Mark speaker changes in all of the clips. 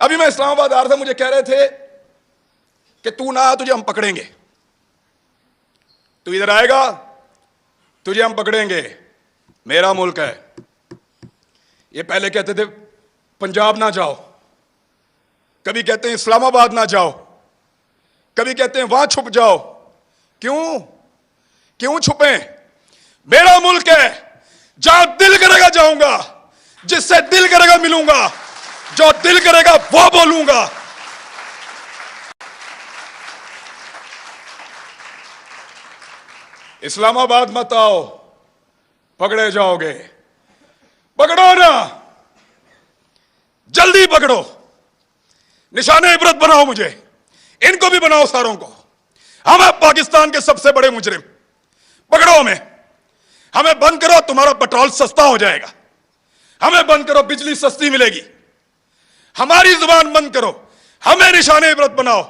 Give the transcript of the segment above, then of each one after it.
Speaker 1: अभी मैं इस्लामाबाद आ रहा था, मुझे कह रहे थे कि तू ना आ, तुझे हम पकड़ेंगे, तू इधर आएगा तुझे हम पकड़ेंगे, मेरा मुल्क है। ये पहले कहते थे पंजाब ना जाओ, कभी कहते हैं इस्लामाबाद ना जाओ, कभी कहते हैं वहां छुप जाओ। क्यों क्यों छुपे? मेरा मुल्क है, जहां दिल करेगा जाऊंगा, जिससे दिल करेगा मिलूंगा, जो दिल करेगा वो बोलूंगा। इस्लामाबाद मत आओ, पकड़े जाओगे। पकड़ो ना, जल्दी पकड़ो, निशाने इबरत बनाओ, मुझे इनको भी बनाओ, सारों को। हम हैं पाकिस्तान के सबसे बड़े मुजरिम, पकड़ो हमें बंद करो, तुम्हारा पेट्रोल सस्ता हो जाएगा। हमें बंद करो, बिजली सस्ती मिलेगी। हमारी जुबान बंद करो, हमें निशाने इबरत बनाओ,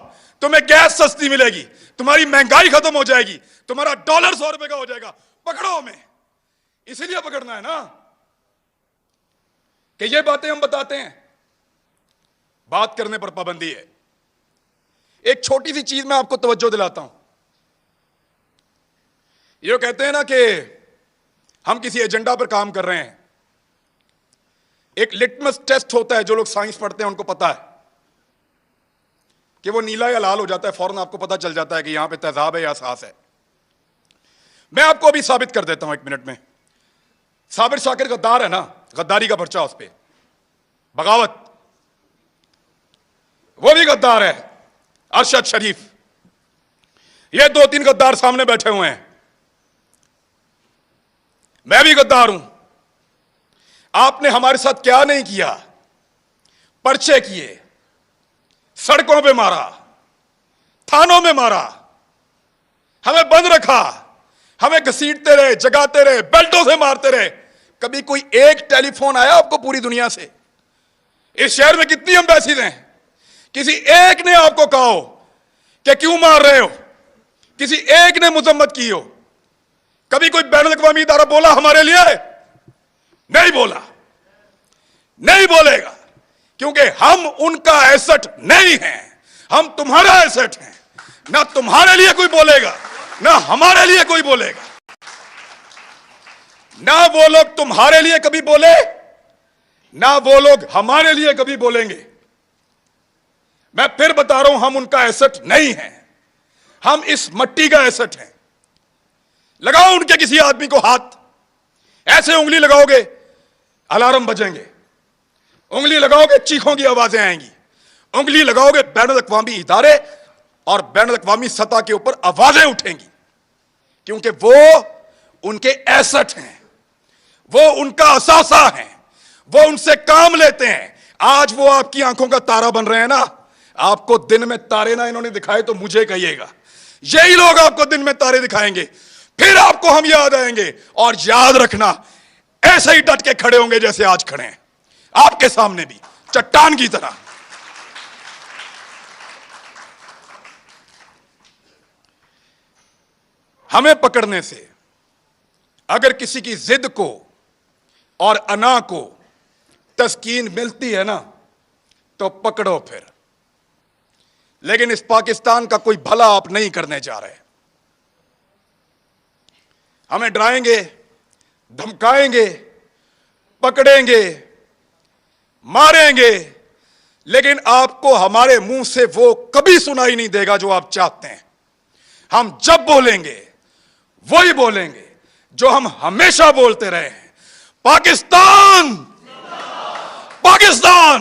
Speaker 1: तुम्हें गैस सस्ती मिलेगी, तुम्हारी महंगाई खत्म हो जाएगी, तुम्हारा डॉलर 100 रुपए का हो जाएगा। पकड़ो हमें, इसीलिए पकड़ना है ना कि ये बातें हम बताते हैं। बात करने पर पाबंदी है। एक छोटी सी चीज मैं आपको तवज्जो दिलाता हूं। ये कहते हैं ना कि हम किसी एजेंडा पर काम कर रहे हैं। एक लिटमस टेस्ट होता है, जो लोग साइंस पढ़ते हैं उनको पता है कि वो नीला या लाल हो जाता है, फौरन आपको पता चल जाता है कि यहां पे तेजाब है या सास है। मैं आपको अभी साबित कर देता हूं 1 मिनट में। साबिर शाकिर गद्दार है ना, गद्दारी का पर्चा उस पर, बगावत, वो भी गद्दार है। अरशद शरीफ, ये 2-3 गद्दार सामने बैठे हुए हैं। मैं भी गद्दार हूं। आपने हमारे साथ क्या नहीं किया? पर्चे किए, सड़कों पे मारा, थानों में मारा, हमें बंद रखा, हमें घसीटते रहे, जगाते रहे, बेल्टों से मारते रहे। कभी कोई एक टेलीफोन आया आपको पूरी दुनिया से? इस शहर में कितनी एम्बेसीज हैं, किसी एक ने आपको कहा हो कि क्यों मार रहे हो? किसी एक ने मुजम्मत की हो? कभी कोई बैनुल-अक़वामी इदारा बोला हमारे लिए? नहीं बोला, नहीं बोलेगा, क्योंकि हम उनका एसेट नहीं हैं, हम तुम्हारा एसेट हैं। ना तुम्हारे लिए कोई बोलेगा, ना हमारे लिए कोई बोलेगा। ना वो लोग तुम्हारे लिए कभी बोले, ना वो लोग हमारे लिए कभी बोलेंगे। मैं फिर बता रहा हूं, हम उनका एसेट नहीं है, हम इस मट्टी का एसेट है। लगाओ उनके किसी आदमी को हाथ, ऐसे उंगली लगाओगे अलार्म बजेंगे, उंगली लगाओगे चीखों की आवाजें आएंगी, उंगली लगाओगे बैनुल-अक़वामी इदारे और बैनुल-अक़वामी सतह के ऊपर आवाजें उठेंगी, क्योंकि वो उनके एसेट हैं, वो उनका असासा है, वो उनसे काम लेते हैं। आज वो आपकी आंखों का तारा बन रहे हैं ना। आपको दिन में तारे ना इन्होंने दिखाए तो मुझे कहिएगा, यही लोग आपको दिन में तारे दिखाएंगे, फिर आपको हम याद आएंगे। और याद रखना, ऐसे ही डट के खड़े होंगे जैसे आज खड़े हैं, आपके सामने भी चट्टान की तरह। हमें पकड़ने से अगर किसी की जिद को और अना को तस्कीन मिलती है ना, तो पकड़ो फिर। लेकिन इस पाकिस्तान का कोई भला आप नहीं करने जा रहे। हमें डराएंगे, धमकाएंगे, पकड़ेंगे, मारेंगे, लेकिन आपको हमारे मुंह से वो कभी सुनाई नहीं देगा जो आप चाहते हैं। हम जब बोलेंगे वही बोलेंगे जो हम हमेशा बोलते रहे हैं। पाकिस्तान, पाकिस्तान।